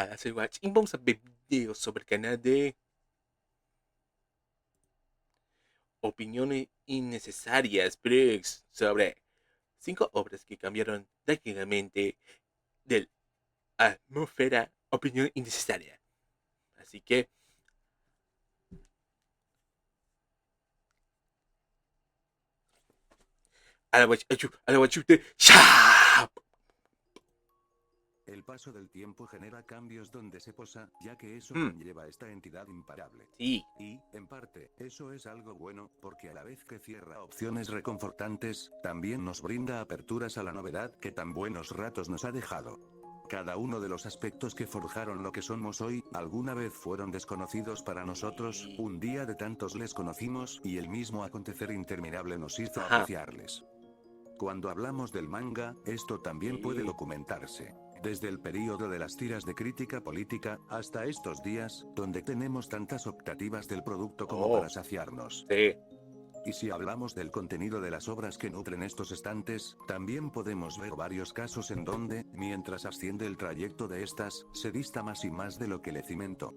hacer watch y vamos a ver videos sobre el canal de opiniones innecesarias, Brooks, sobre 5 obras que cambiaron drásticamente de la atmósfera, opinión innecesaria. Así que, a la guachute, ¡ya! El paso del tiempo genera cambios donde se posa, ya que eso Mm, conlleva esta entidad imparable. sí, Y, en parte, eso es algo bueno, porque a la vez que cierra opciones reconfortantes, también nos brinda aperturas a la novedad que tan buenos ratos nos ha dejado. Cada uno de los aspectos que forjaron lo que somos hoy, alguna vez fueron desconocidos para nosotros, sí. un día de tantos les conocimos y el mismo acontecer interminable nos hizo Ajá, apreciarles. Cuando hablamos del manga, esto también puede sí. documentarse. Desde el período de las tiras de crítica política, hasta estos días, donde tenemos tantas optativas del producto como Oh, para saciarnos. sí. Y si hablamos del contenido de las obras que nutren estos estantes, también podemos ver varios casos en donde, mientras asciende el trayecto de estas, se dista más y más de lo que le cimentó.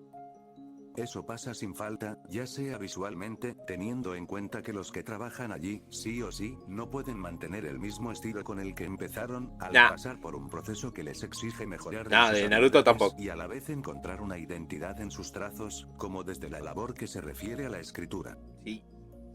Eso pasa sin falta, ya sea visualmente, teniendo en cuenta que los que trabajan allí, sí o sí, no pueden mantener el mismo estilo con el que empezaron, al Nah, pasar por un proceso que les exige mejorar en nah, sus de Naruto habilidades, tampoco. y a la vez encontrar una identidad en sus trazos, como desde la labor que se refiere a la escritura. Sí.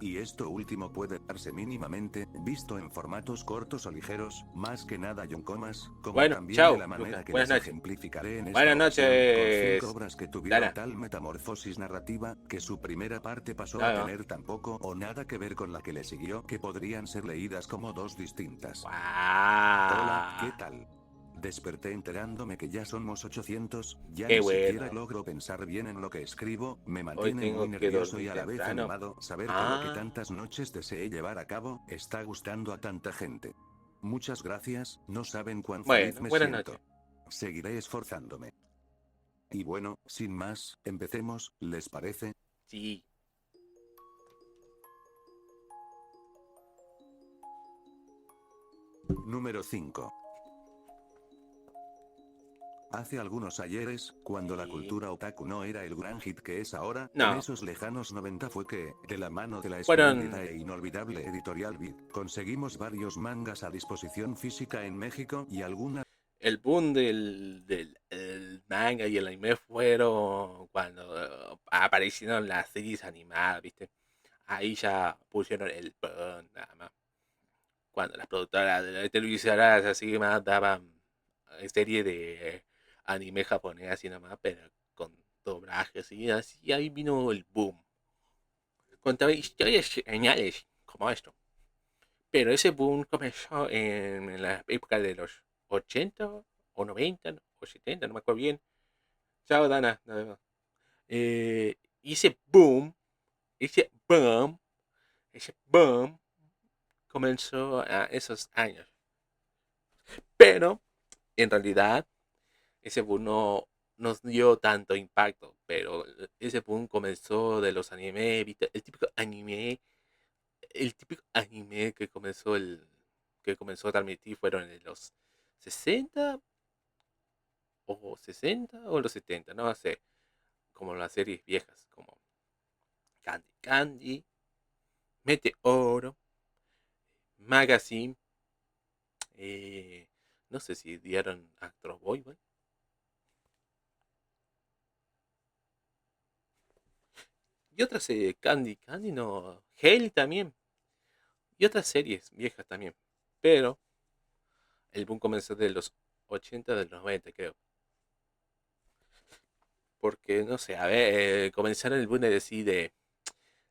Y esto último puede darse mínimamente, visto en formatos cortos o ligeros, más que nada yoncomas, como Bueno, también de chao, la Lucas. manera que Buenas les noches. ejemplificaré en esta Buenas ocasión, con 5 noches, obras que tuvieron Dana. tal metamorfosis narrativa, que su primera parte pasó a Dana. tener tan poco o nada que ver con la que le siguió, que podrían ser leídas como dos distintas. Hola, ¿qué ¡Guau! tal? Desperté enterándome que ya somos 800, ya Qué ni siquiera bueno. logro pensar bien en lo que escribo, me Hoy mantiene muy tengo que nervioso y dormir a la vez temprano. animado saber que lo que Ah, tantas noches deseé llevar a cabo, está gustando a tanta gente. Muchas gracias, no saben cuán feliz bueno, me buenas noches. siento. Seguiré esforzándome. Y bueno, sin más, empecemos, ¿les parece? Sí. Número 5. Hace algunos ayeres, cuando la Sí. cultura otaku no era el gran hit que es ahora, en No. esos lejanos 90 fue que, de la mano de la espléndida Fueron e inolvidable editorial Vid, conseguimos varios mangas a disposición física en México y algunas... el boom del el manga y el anime fueron cuando aparecieron las series animadas, ¿viste? Ahí ya pusieron el boom, nada más. Cuando las productoras de la televisoras así más daban serie de anime japonés así nada más, pero con doblajes y así, ahí vino el boom. Contaba historias geniales como esto. Pero ese boom comenzó en la época de los 80 o 90 o 70, no me acuerdo bien. Chao, Dana. Nos vemos. Y ese boom, ese boom comenzó a esos años. Pero, en realidad, ese boom no nos dio tanto impacto. Pero ese boom comenzó de los anime, ¿viste? El típico anime que comenzó a transmitir fueron en los 60 o los 70, no sé, como las series viejas, como Candy Candy, Meteoro, Magazine, eh, no sé si dieron Astro Boy, bueno, y otras Candy Candy, no, Hell también, y otras series viejas también, pero el boom comenzó de los 80, de los 90, creo. Porque, no sé, a ver, comenzaron el boom de decir de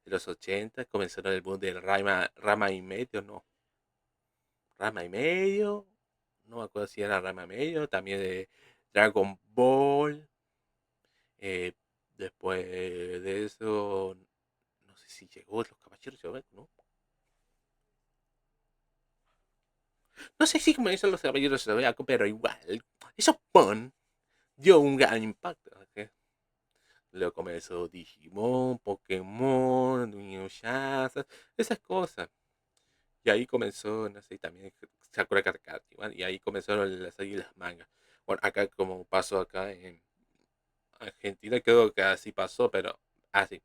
los 80, comenzaron el boom del Rama y medio, no. Rama y medio, no me acuerdo si era Rama y medio, también de Dragon Ball. eh, Después de eso, no sé si llegó Los Caballeros Zodiaco, ¿no? No sé si comenzó Los Caballeros Zodiaco, pero igual, eso dio un gran impacto. ¿Ok? Luego comenzó Digimon, Pokémon, Inuyasha, esas cosas. Y ahí comenzó, no sé, también Sakura Card Captor, ¿vale? Y ahí comenzaron las series y las mangas. Bueno, acá como pasó acá Argentina creo que así pasó, pero así.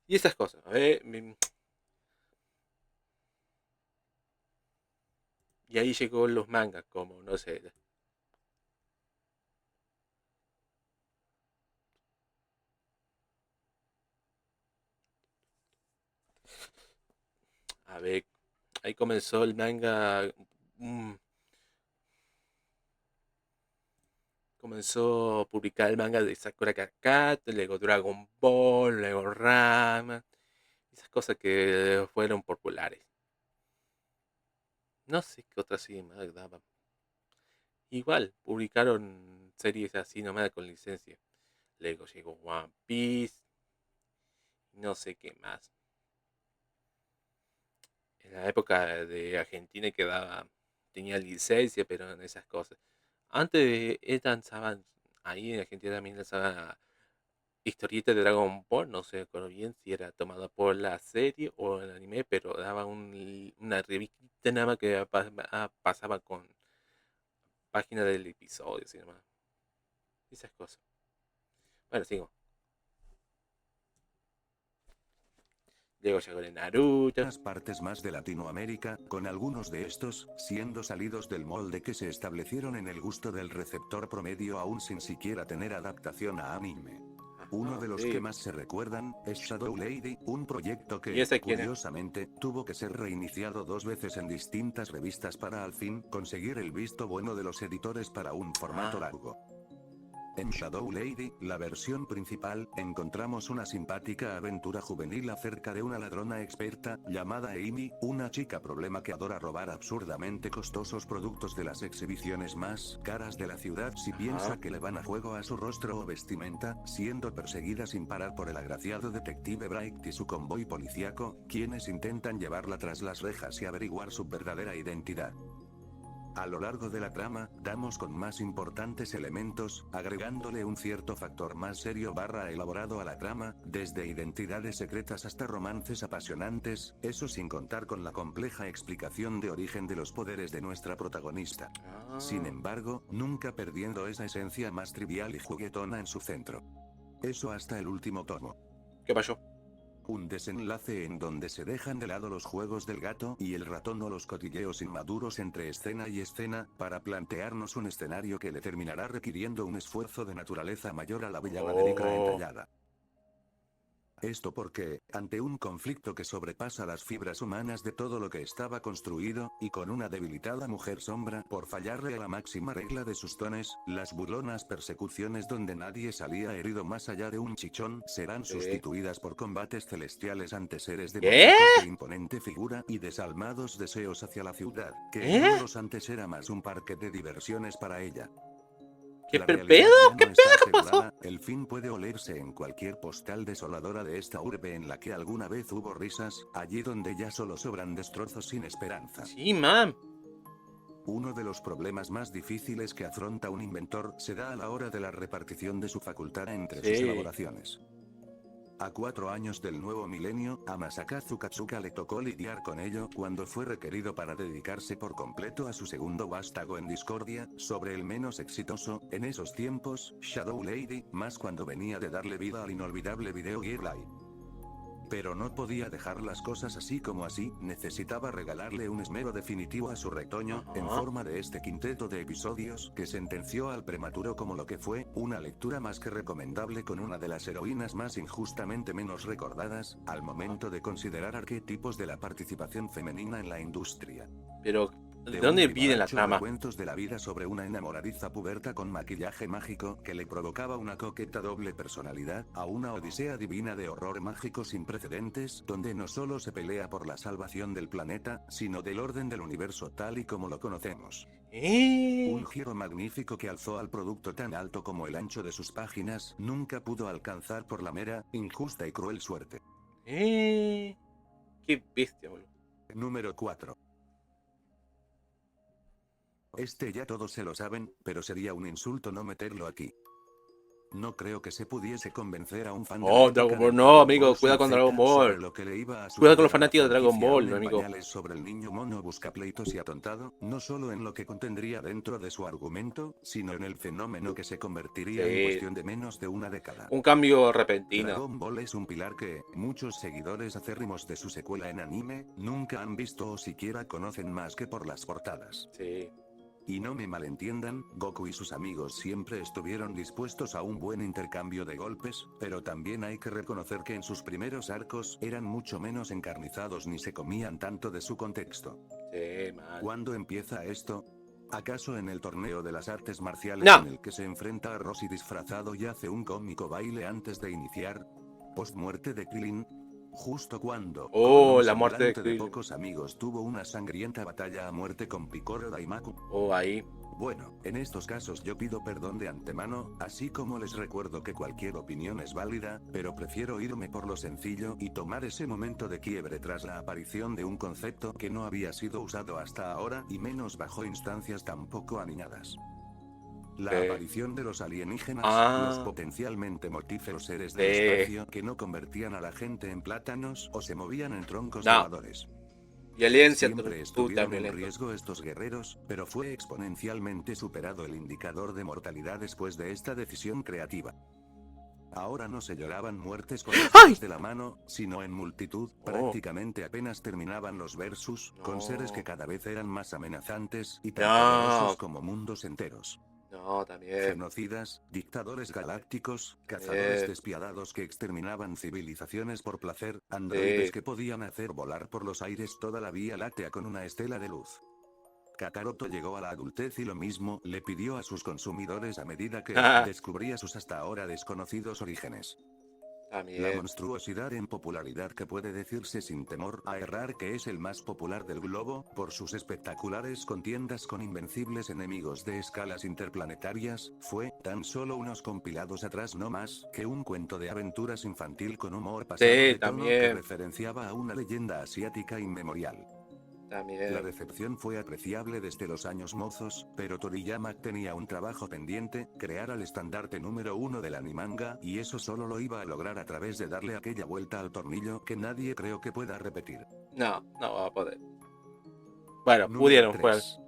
Y esas cosas. Y ahí llegó los mangas, como, no sé. A ver, ahí comenzó el manga. mm, Comenzó a publicar el manga de Sakura Card Captor, luego Dragon Ball, luego Rama. Esas cosas que fueron populares. No sé qué otras sí más daban. Igual, publicaron series así nomás con licencia. Luego llegó One Piece. No sé qué más. En la época de Argentina tenía licencia, pero en esas cosas. Antes lanzaban, ahí en Argentina también lanzaban historietas de Dragon Ball, no sé recuerdo bien si era tomada por la serie o el anime, pero daba una revista nada más que pasaba con páginas del episodio, así nomás. Esas cosas. Bueno, sigo. Luego llegó el Naruto. Las partes más de Latinoamérica, con algunos de estos, siendo salidos del molde que se establecieron en el gusto del receptor promedio aún sin siquiera tener adaptación a anime. Uno Ajá, de los que sí. más se recuerdan, es Shadow Lady, un proyecto ¿Y que, ese quién es? curiosamente, tuvo que ser reiniciado 2 veces en distintas revistas para al fin conseguir el visto bueno de los editores para un formato Ah, largo. En Shadow Lady, la versión principal, encontramos una simpática aventura juvenil acerca de una ladrona experta, llamada Amy, una chica problema que adora robar absurdamente costosos productos de las exhibiciones más caras de la ciudad si ajá. piensa que le van a juego a su rostro o vestimenta, siendo perseguida sin parar por el agraciado detective Bright y su convoy policíaco, quienes intentan llevarla tras las rejas y averiguar su verdadera identidad. A lo largo de la trama, damos con más importantes elementos, agregándole un cierto factor más serio barra elaborado a la trama, desde identidades secretas hasta romances apasionantes, eso sin contar con la compleja explicación de origen de los poderes de nuestra protagonista. Sin Ah, embargo, nunca perdiendo esa esencia más trivial y juguetona en su centro. Eso hasta el último tomo. ¿qué pasó? Un desenlace en donde se dejan de lado los juegos del gato y el ratón o los cotilleos inmaduros entre escena y escena, para plantearnos un escenario que le terminará requiriendo un esfuerzo de naturaleza mayor a la bella maderica Oh, entallada. Esto porque, ante un conflicto que sobrepasa las fibras humanas de todo lo que estaba construido, y con una debilitada mujer sombra por fallarle a la máxima regla de sus dones, las burlonas persecuciones donde nadie salía herido más allá de un chichón serán sí. sustituidas por combates celestiales ante seres ¿Qué? demoníacos de imponente figura y desalmados deseos hacia la ciudad, que en ¿Eh? mundos antes era más un parque de diversiones para ella. ¿Qué La realidad pedo? ya ¿Qué no está pedo? ¿Qué pasó? asegurada, el fin puede olerse en cualquier postal desoladora de esta urbe en la que alguna vez hubo risas, allí donde ya solo sobran destrozos sin esperanza. Sí, man. Uno de los problemas más difíciles que afronta un inventor se da a la hora de la repartición de su facultad entre sus Sí. elaboraciones. A 4 años del nuevo milenio, a Masakazu Katsuka le tocó lidiar con ello cuando fue requerido para dedicarse por completo a su segundo vástago en discordia, sobre el menos exitoso, en esos tiempos, Shadow Lady, más cuando venía de darle vida al inolvidable Video Gear Live. Pero no podía dejar las cosas así como así, necesitaba regalarle un esmero definitivo a su retoño, en Ajá. forma de este quinteto de episodios que sentenció al prematuro como lo que fue, una lectura más que recomendable con una de las heroínas más injustamente menos recordadas, al Ajá. momento de considerar arquetipos de la participación femenina en la industria. Pero, ¿de De un dónde viene la vivaracho trama? recuentos de la vida sobre una enamoradiza puberta con maquillaje mágico que le provocaba una coqueta doble personalidad, a una odisea divina de horror mágico sin precedentes, donde no solo se pelea por la salvación del planeta, sino del orden del universo tal y como lo conocemos. Un ¿Eh? giro magnífico que alzó al producto tan alto como el ancho de sus páginas nunca pudo alcanzar por la mera, injusta y cruel suerte. ¿Eh? Qué bestia, boludo. Número 4. Este ya todos se lo saben, pero sería un insulto no meterlo aquí. No creo que se pudiese convencer a un fan de la Oh, época Dragon Ball, del no, Dragon amigo, Ball cuidado con Z Dragon sobre Ball. lo que le iba a Cuidado con suceder los a la fanáticos de Dragon franquicia Ball, aún no, en amigo. pañales sobre el niño mono buscapleitos y atontado, no solo en lo que contendría dentro de su argumento, sino en el fenómeno que se convertiría en Sí, cuestión de menos de una década. un cambio repentino. Dragon Ball es un pilar que, muchos seguidores acérrimos de su secuela en anime, nunca han visto o siquiera conocen más que por las portadas. Sí, Y no me malentiendan, Goku y sus amigos siempre estuvieron dispuestos a un buen intercambio de golpes, pero también hay que reconocer que en sus primeros arcos eran mucho menos encarnizados ni se comían tanto de su contexto. sí, mal. ¿Cuándo empieza esto? ¿Acaso en el torneo de las artes marciales No. en el que se enfrenta a Roshi disfrazado y hace un cómico baile antes de iniciar? ¿Post-muerte de Krillin? Justo cuando Oh, un la muerte de semblante de Krillin. pocos amigos tuvo una sangrienta batalla a muerte con Picoro Daimaku. Oh, ahí. Bueno, en estos casos yo pido perdón de antemano, así como les recuerdo que cualquier opinión es válida, pero prefiero irme por lo sencillo y tomar ese momento de quiebre tras la aparición de un concepto que no había sido usado hasta ahora y menos bajo instancias tan poco aniñadas. La aparición de los alienígenas, los Ah, potencialmente mortíferos seres del sí. espacio que no convertían a la gente en plátanos o se movían en troncos No. voladores. Violencia Siempre puta estuvieron en violenta. riesgo estos guerreros, pero fue exponencialmente superado el indicador de mortalidad después de esta decisión creativa. Ahora no se lloraban muertes con los ¡Ay! dedos de la mano, sino en multitud, Oh, prácticamente apenas terminaban los versus, con seres que no. cada vez eran más amenazantes y tan No. poderosos como mundos enteros. No, también. Genocidas, dictadores galácticos, cazadores También. despiadados que exterminaban civilizaciones por placer, androides Sí. que podían hacer volar por los aires toda la Vía Láctea con una estela de luz. Kakaroto llegó a la adultez y lo mismo le pidió a sus consumidores a medida que descubría sus hasta ahora desconocidos orígenes. La También. monstruosidad en popularidad que puede decirse sin temor a errar que es el más popular del globo, por sus espectaculares contiendas con invencibles enemigos de escalas interplanetarias, fue, tan solo unos compilados atrás no más, que un cuento de aventuras infantil con humor pasado Sí, de tono que también. referenciaba a una leyenda asiática inmemorial. La También. recepción fue apreciable desde los años mozos, pero Toriyama tenía un trabajo pendiente, crear al estandarte número uno del animanga, y eso solo lo iba a lograr a través de darle aquella vuelta al tornillo que nadie creo que pueda repetir. No, no va a poder. Bueno, Número pudieron, ¿cuál? 3.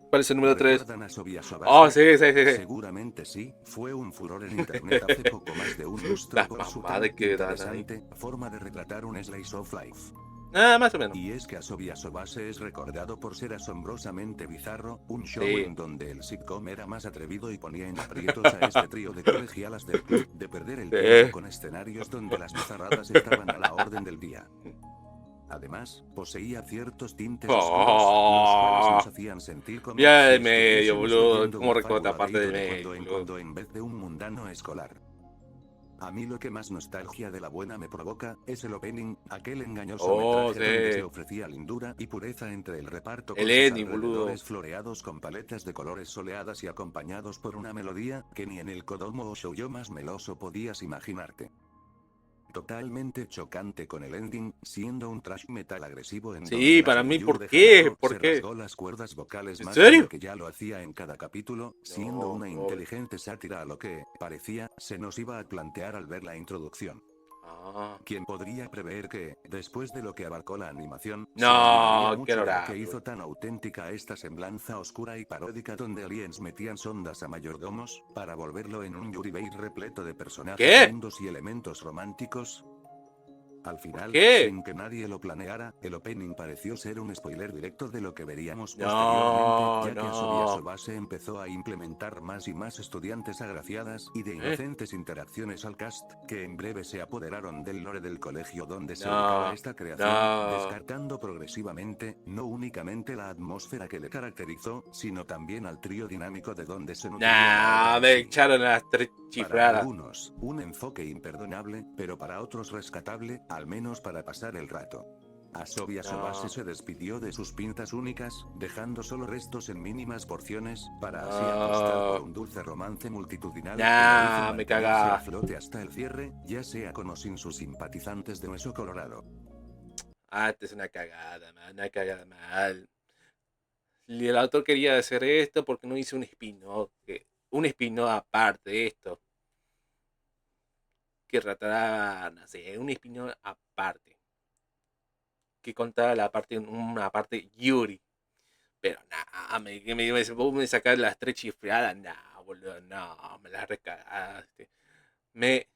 ¿Cuál es el número 3? ¿Recuerdan a Sobiasobase? Oh, sí, sí, sí, sí. Seguramente sí, fue un furor en internet hace poco más de un lustro Las por su mamadas tan que dan ahí. interesante forma de retratar un slice of life. Nada más o menos. Y es que Asobiasobase es recordado por ser asombrosamente bizarro, un show Sí. en donde el sitcom era más atrevido y ponía en aprietos a este trío de colegialas del club de perder el tiempo con escenarios donde las bizarradas estaban a la orden del día. Además, poseía ciertos tintes oscuros, los cuales nos hacían sentir como Ya si del medio, estuviésemos boludo. leyendo ¿Cómo una recorta fábula parte de del de medio, cuando en boludo? cuando en vez de un mundano escolar. A mí lo que más nostalgia de la buena me provoca, es el opening, aquel engañoso Oh, metraje donde se sí. ofrecía lindura y pureza entre el reparto con El sus ending, boludo. alrededores floreados con paletas de colores soleadas y acompañados por una melodía, que ni en el Kodomo o shoujo más meloso podías imaginarte. Totalmente chocante con el ending, siendo un thrash metal agresivo en Sí, donde la para mí, seiyuu ¿por de qué? Hanako ¿Por se qué? rasgó las cuerdas vocales ¿En más de serio? lo que ya lo hacía en cada capítulo, siendo No, una pobre. inteligente sátira a lo que, parecía, se nos iba a plantear al ver la introducción. Ah. ¿Quién podría prever que, después de lo que abarcó la animación, se No, olvidaría qué mucho de lo que adorable. hizo tan auténtica esta semblanza oscura y paródica donde aliens metían sondas a mayordomos, para volverlo en un Yuribei repleto de personajes ¿Qué? lindos y elementos románticos? Al final, qué? sin que nadie lo planeara, el opening pareció ser un spoiler directo de lo que veríamos No, posteriormente, ya que no. Asobiasobase empezó a implementar más y más estudiantes agraciadas y de inocentes interacciones al cast, que en breve se apoderaron del lore del colegio donde se ubicaba No, esta creación, no. descartando progresivamente, no únicamente la atmósfera que le caracterizó, sino también al trío dinámico de donde se nutría la obra Nah, en me sí. echaron a las tres Para chifradas. algunos, un enfoque imperdonable, pero para otros rescatable, al menos para pasar el rato. Asobiasobase No. se despidió de sus pintas únicas, dejando solo restos en mínimas porciones, para así apostar por No. un dulce romance multitudinal, que lo Nah, hizo me mantenerse a cagás. flote hasta el cierre, ya sea con o sin sus simpatizantes de hueso colorado. Ah, esta es una cagada, man. Una cagada mal. Y el autor quería hacer esto porque no hizo un spin-off. Que un spin-off aparte de esto, que tratara, no sé, un spin-off aparte, que contara una parte Yuri. Pero nada, me sacar las tres chifladas, nah, boludo, no, me las recagaste. Me,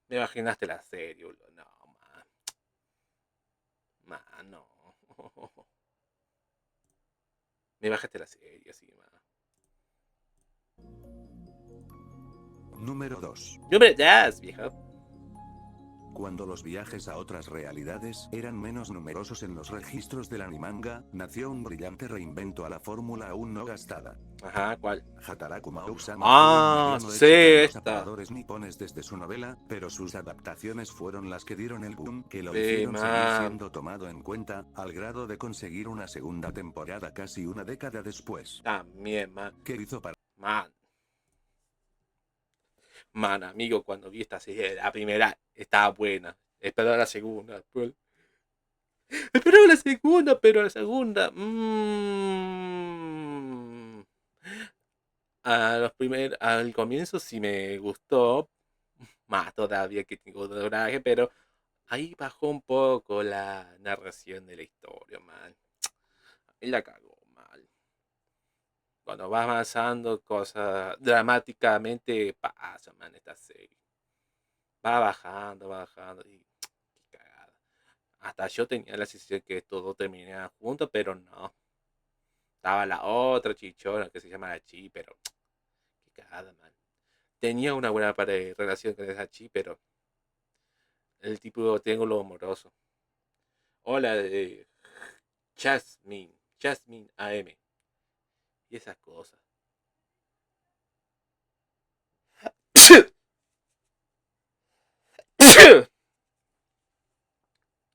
me imaginaste la serie, boludo, no, no. Me bajaste la serie, así, man. Número 2. Número 2, viejo. Cuando los viajes a otras realidades eran menos numerosos en los registros del animanga, nació un brillante reinvento a la fórmula aún no gastada. Ajá, ¿cuál? Hataraku Mausama fue un mediano Sí, éxito en los esta. aparadores nipones desde su novela, pero sus adaptaciones fueron las que dieron el boom que lo Sí, hicieron seguir man. siendo tomado en cuenta, al grado de conseguir una segunda temporada casi una década después. También, man. ¿Qué hizo para Man, amigo, cuando vi esta serie, la primera estaba buena. Esperaba la segunda. Esperaba la segunda, pero la segunda. Al comienzo sí me gustó. Más todavía que tengo doblaje, pero ahí bajó un poco la narración de la historia, man. Y la cagó mal. Cuando va avanzando cosas dramáticamente pasa, man, esta serie. Va bajando y qué cagada. Hasta yo tenía la sensación que todo terminaba junto, pero no. Estaba la otra chichona que se llama la Chi, pero qué cagada, man. Tenía una buena relación con esa Chi, pero el tipo triángulo amoroso. Hola de Jasmine AM. Y esas cosas.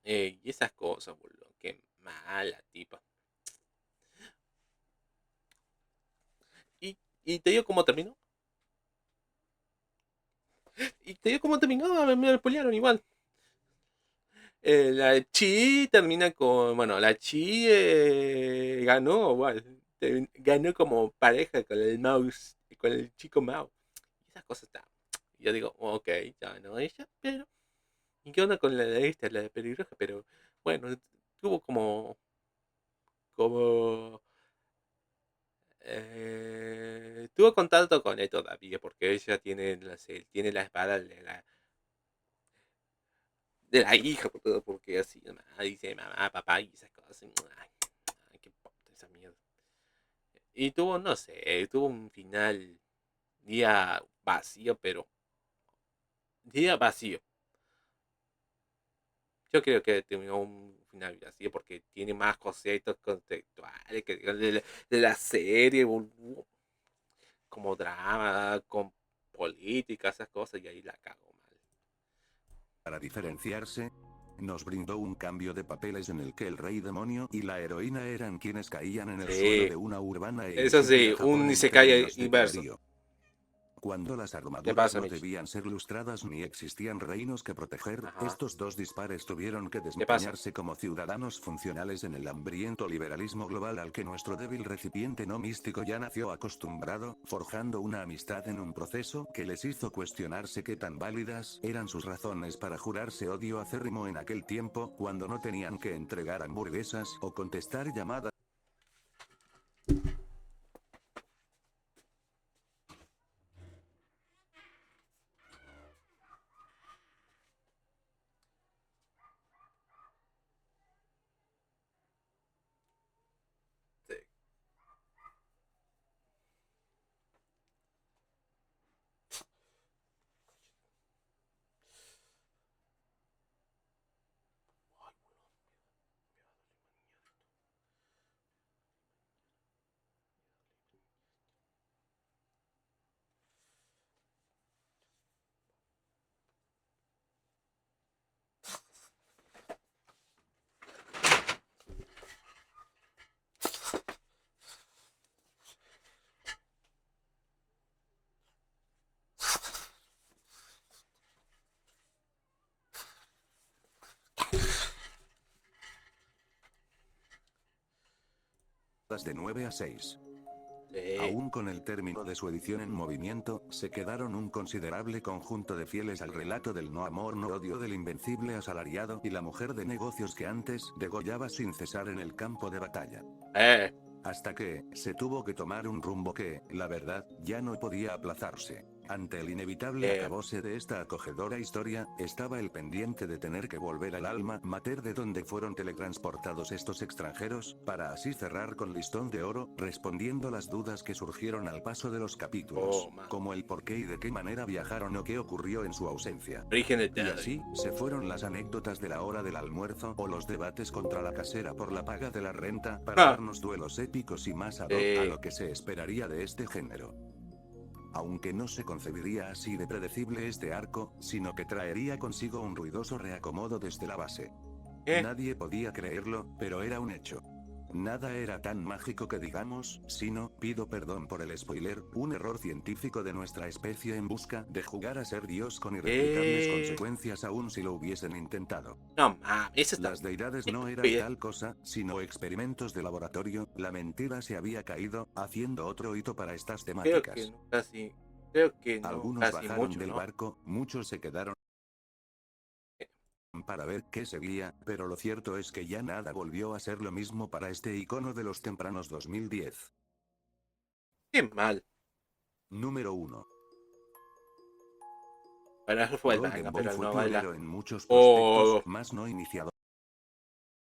Y esas cosas, boludo. Qué mala tipa. ¿Y te digo cómo terminó? ¿Y te digo cómo terminó? Me lo spoilearon igual. La Chi termina con. Bueno, la Chi ganó, igual. Ganó como pareja con el mouse, con el chico mouse. Y esas cosas están. Yo digo, ok, ya no ella, pero. ¿Y qué onda con la de esta, la de pelirroja? Pero bueno, tuvo como. Tuvo contacto con él todavía, porque ella tiene la espada de la hija, porque así, dice mamá, papá y esas cosas. Ay, qué puta esa mierda. Y tuvo, no sé, tuvo un final día vacío, pero día vacío. Yo creo que terminó un final vacío porque tiene más conceptos conceptuales que de la serie, como drama, con política, esas cosas, y ahí la cago mal. Para diferenciarse, nos brindó un cambio de papeles en el que el rey demonio y la heroína eran quienes caían en el suelo Sí, de una urbana e eso sí, insípida Japón un en Isekai términos de inverso. poderío. Cuando las ¿Qué armaduras pasa, no Mitch? debían ser lustradas ni existían reinos que proteger, Ajá. estos dos dispares tuvieron que ¿Qué pasa? desempeñarse como ciudadanos funcionales en el hambriento liberalismo global al que nuestro débil recipiente no místico ya nació acostumbrado, forjando una amistad en un proceso que les hizo cuestionarse qué tan válidas eran sus razones para jurarse odio acérrimo en aquel tiempo, cuando no tenían que entregar hamburguesas o contestar llamadas. Sí. De 9 a 6. Sí. Aún con el término de su edición en movimiento, se quedaron un considerable conjunto de fieles al relato del no amor no odio del invencible asalariado y la mujer de negocios que antes degollaba sin cesar en el campo de batalla. Hasta que, se tuvo que tomar un rumbo que, la verdad, ya no podía aplazarse. Ante el inevitable acabose de esta acogedora historia, estaba el pendiente de tener que volver al alma mater de donde fueron teletransportados estos extranjeros, para así cerrar con listón de oro, respondiendo las dudas que surgieron al paso de los capítulos, como el por qué y de qué manera viajaron o qué ocurrió en su ausencia. Origen de Y así, se fueron las anécdotas de la hora del almuerzo o los debates contra la casera por la paga de la renta, para darnos duelos épicos y más ad hoc a lo que se esperaría de este género. Aunque no se concebiría así de predecible este arco, sino que traería consigo un ruidoso reacomodo desde la base. Nadie podía creerlo, pero era un hecho. Nada era tan mágico que digamos, sino, pido perdón por el spoiler, un error científico de nuestra especie en busca de jugar a ser Dios con irreplicables consecuencias aun si lo hubiesen intentado. No mames, eso está Las deidades no eran tal cosa, sino experimentos de laboratorio, la mentira se había caído, haciendo otro hito para estas temáticas. Creo que no, Algunos casi bajaron mucho, del ¿no? barco, muchos se quedaron para ver qué seguía, pero lo cierto es que ya nada volvió a ser lo mismo para este icono de los tempranos 2010. Qué mal. Número 1. Bueno, eso fue el Golden manga, Boy pero el fue novela. pionero en muchos prospectos, Oh, más no iniciador.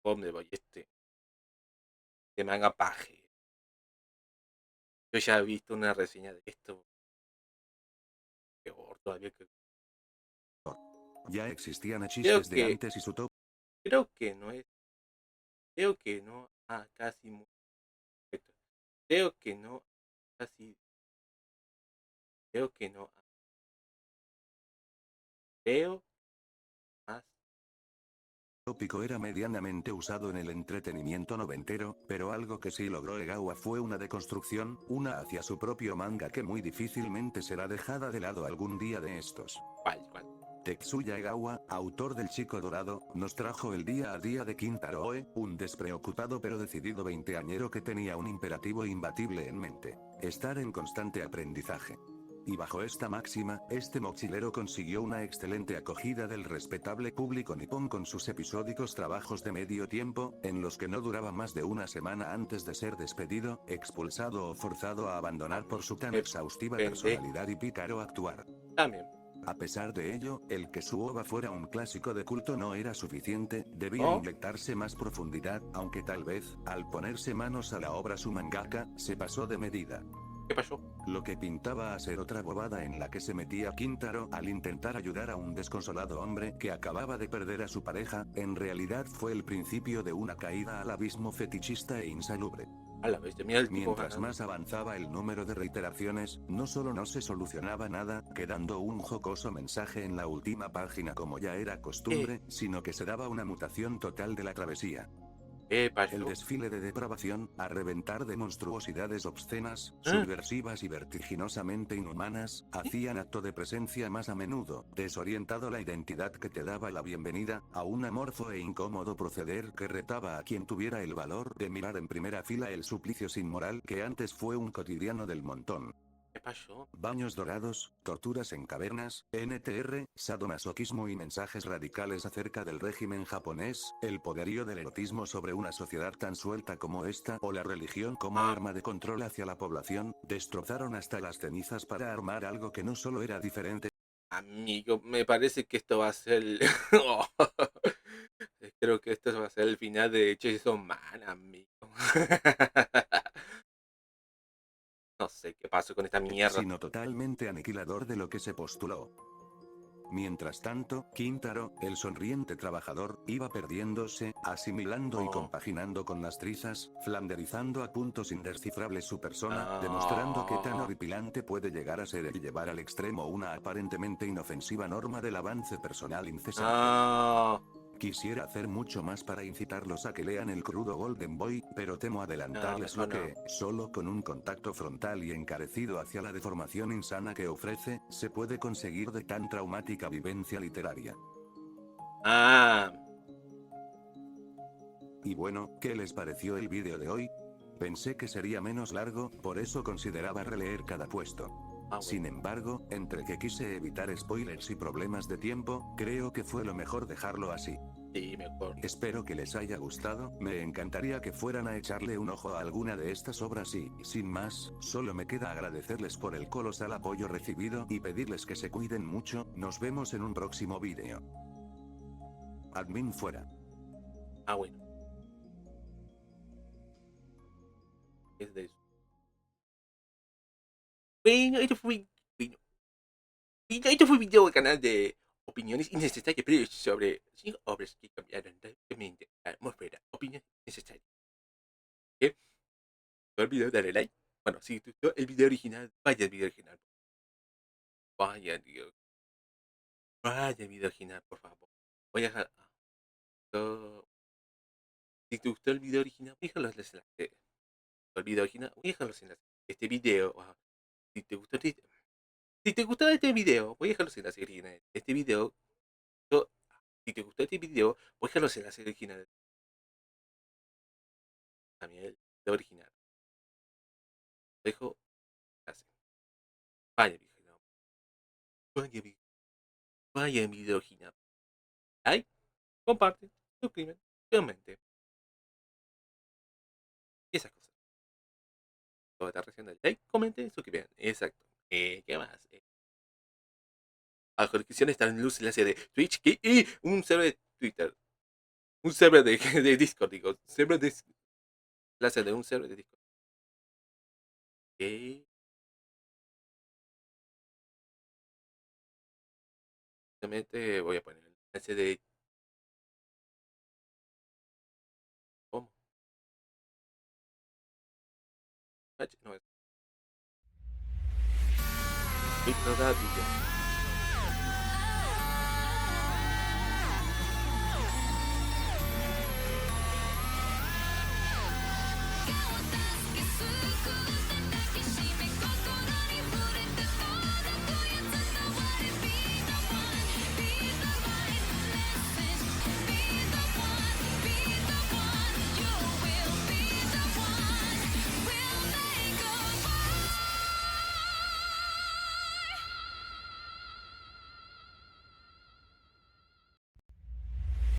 ¿dónde voy de manga paje? Yo ya he visto una reseña de esto. Peor todavía que. Ya existían Creo hechizos de que, antes y su top. creo que no es. Creo que no. Casi. Creo que no. Casi. Creo que no. Creo más. Tópico era medianamente usado en el entretenimiento noventero, pero algo que sí logró Egawa fue una deconstrucción, una hacia su propio manga que muy difícilmente será dejada de lado algún día de estos. ¿Cuál? Tetsuya Egawa, autor del Chico Dorado, nos trajo el día a día de Kintaro Oe, un despreocupado pero decidido veinteañero que tenía un imperativo imbatible en mente: estar en constante aprendizaje. Y bajo esta máxima, este mochilero consiguió una excelente acogida del respetable público nipón con sus episódicos trabajos de medio tiempo, en los que no duraba más de una semana antes de ser despedido, expulsado o forzado a abandonar por su tan exhaustiva personalidad y pícaro actuar. También. A pesar de ello, el que su OVA fuera un clásico de culto no era suficiente, debía inyectarse más profundidad, aunque tal vez, al ponerse manos a la obra su mangaka, se pasó de medida. ¿Qué pasó? Lo que pintaba a ser otra bobada en la que se metía Kintaro al intentar ayudar a un desconsolado hombre que acababa de perder a su pareja, en realidad fue el principio de una caída al abismo fetichista e insalubre. A la vez, mira el tipo Mientras ganando. más avanzaba el número de reiteraciones, no solo no se solucionaba nada, quedando un jocoso mensaje en la última página como ya era costumbre, sino que se daba una mutación total de la travesía. El desfile de depravación, a reventar de monstruosidades obscenas, subversivas y vertiginosamente inhumanas, hacían acto de presencia más a menudo, desorientado la identidad que te daba la bienvenida, a un amorfo e incómodo proceder que retaba a quien tuviera el valor de mirar en primera fila el suplicio sin moral que antes fue un cotidiano del montón. ¿Qué pasó? Baños dorados, torturas en cavernas, NTR, sadomasoquismo y mensajes radicales acerca del régimen japonés, el poderío del erotismo sobre una sociedad tan suelta como esta o la religión como arma de control hacia la población, destrozaron hasta las cenizas para armar algo que no solo era diferente. Amigo, me parece que esto va a ser el... Creo que esto va a ser el final de Chainsaw Man, amigo. No sé qué pasó con esta mierda. Sino totalmente aniquilador de lo que se postuló. Mientras tanto, Kintaro, el sonriente trabajador, iba perdiéndose, asimilando y compaginando con las trizas, flanderizando a puntos indescifrables su persona, demostrando qué tan horripilante puede llegar a ser el llevar al extremo una aparentemente inofensiva norma del avance personal incesante. Quisiera hacer mucho más para incitarlos a que lean el crudo Golden Boy, pero temo adelantarles lo que, solo con un contacto frontal y encarecido hacia la deformación insana que ofrece, se puede conseguir de tan traumática vivencia literaria. Y bueno, ¿qué les pareció el vídeo de hoy? Pensé que sería menos largo, por eso consideraba releer cada puesto. Ah, bueno. Sin embargo, entre que quise evitar spoilers y problemas de tiempo, creo que fue lo mejor dejarlo así. Sí, mejor. Espero que les haya gustado, me encantaría que fueran a echarle un ojo a alguna de estas obras y, sin más, solo me queda agradecerles por el colosal apoyo recibido y pedirles que se cuiden mucho, nos vemos en un próximo vídeo. Admin fuera. Ah, bueno. Es de eso. Bueno, esto fue video del canal de opiniones innecesarias sobre 5 obras que cambiaron radicalmente la atmósfera. Opiniones necesarias. ¿Qué? ¿Te olvidó darle like? Bueno, si te gustó el video original, vaya al video original. Vaya, Dios. Vaya al video original, por favor. Voy a dejar. Si te gustó el video original, voy a dejar los enlaces. El video original, voy a dejar los enlaces. Este video. Si te gustó si te gustó este video, voy a dejar los enlaces originales. Este video. yo- si te gustó este video, voy a dejar los enlaces originales. También el video original. Dejo enlace. Vaya video original. Vaya video original. Like, comparte, suscríbete, comente. Y esas cosas. Todo está recién del like, comenten, suscríbete. Exacto. ¿Qué más? A la descripción está en luz enlace de Twitch y un server de Twitter. Un server de, de Discord, digo. Server de enlace de un server de Discord. Que justamente voy a poner el enlace de. ¿Cómo? No es. Twitter,